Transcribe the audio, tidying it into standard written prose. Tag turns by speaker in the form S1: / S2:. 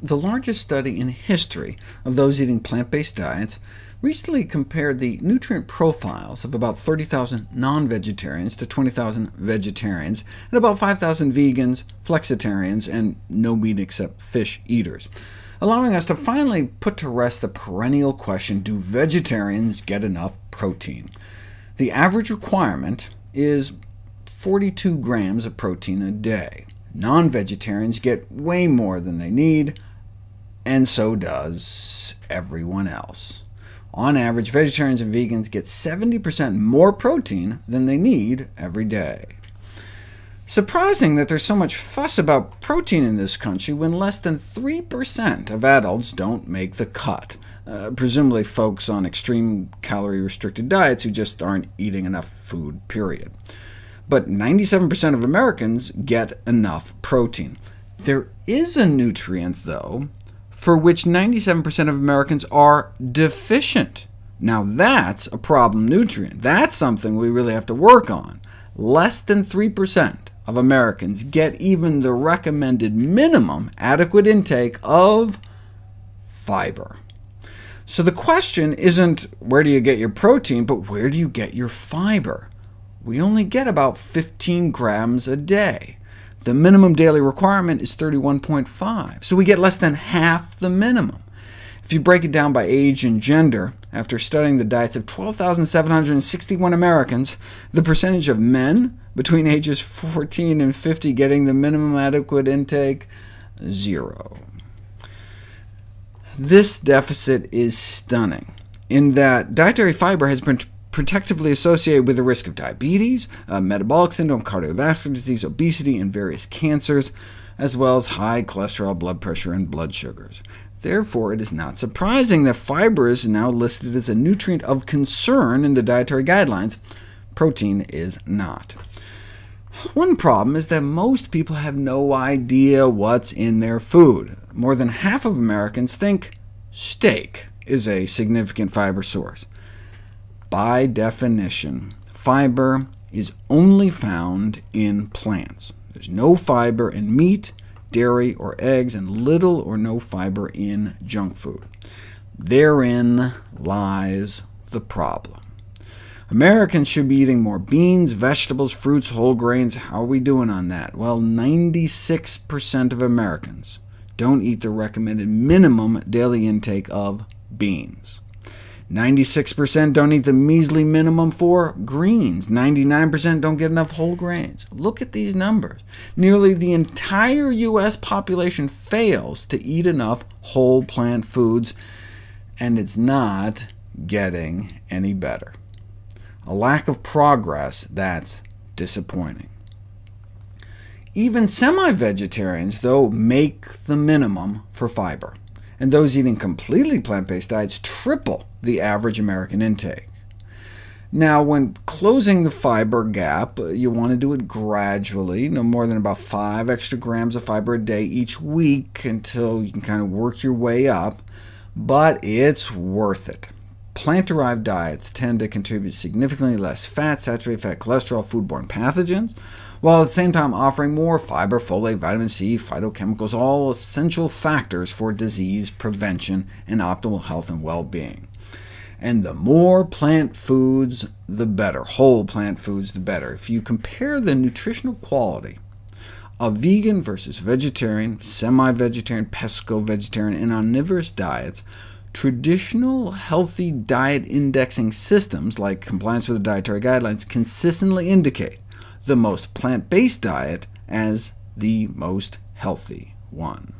S1: The largest study in history of those eating plant-based diets recently compared the nutrient profiles of about 30,000 non-vegetarians to 20,000 vegetarians, and about 5,000 vegans, flexitarians, and no-meat except fish eaters, allowing us to finally put to rest the perennial question, do vegetarians get enough protein? The average requirement is 42 grams of protein a day. Non-vegetarians get way more than they need, and so does everyone else. On average, vegetarians and vegans get 70% more protein than they need every day. Surprising that there's so much fuss about protein in this country when less than 3% of adults don't make the cut, presumably folks on extreme calorie-restricted diets who just aren't eating enough food, period. But 97% of Americans get enough protein. There is a nutrient, though, for which 97% of Americans are deficient. Now that's a problem nutrient. That's something we really have to work on. Less than 3% of Americans get even the recommended minimum adequate intake of fiber. So the question isn't where do you get your protein, but where do you get your fiber? We only get about 15 grams a day. The minimum daily requirement is 31.5, so we get less than half the minimum. If you break it down by age and gender, after studying the diets of 12,761 Americans, the percentage of men between ages 14 and 50 getting the minimum adequate intake, 0. This deficit is stunning, in that dietary fiber has been protectively associated with the risk of diabetes, metabolic syndrome, cardiovascular disease, obesity, and various cancers, as well as high cholesterol, blood pressure, and blood sugars. Therefore, it is not surprising that fiber is now listed as a nutrient of concern in the dietary guidelines. Protein is not. One problem is that most people have no idea what's in their food. More than half of Americans think steak is a significant fiber source. By definition, fiber is only found in plants. There's no fiber in meat, dairy, or eggs, and little or no fiber in junk food. Therein lies the problem. Americans should be eating more beans, vegetables, fruits, whole grains. How are we doing on that? Well, 96% of Americans don't eat the recommended minimum daily intake of beans. 96% don't eat the measly minimum for greens. 99% don't get enough whole grains. Look at these numbers. Nearly the entire U.S. population fails to eat enough whole plant foods, and it's not getting any better. A lack of progress that's disappointing. Even semi-vegetarians, though, make the minimum for fiber, and those eating completely plant-based diets triple the average American intake. Now, when closing the fiber gap, you want to do it gradually, no more than about 5 extra grams of fiber a day each week until you can kind of work your way up, but it's worth it. Plant-derived diets tend to contribute significantly less fat, saturated fat, cholesterol, foodborne pathogens, while at the same time offering more fiber, folate, vitamin C, phytochemicals, all essential factors for disease prevention and optimal health and well-being. And the more plant foods, the better. Whole plant foods, the better. If you compare the nutritional quality of vegan versus vegetarian, semi-vegetarian, pesco-vegetarian, and omnivorous diets, traditional healthy diet indexing systems, like compliance with the dietary guidelines, consistently indicate the most plant-based diet as the most healthy one.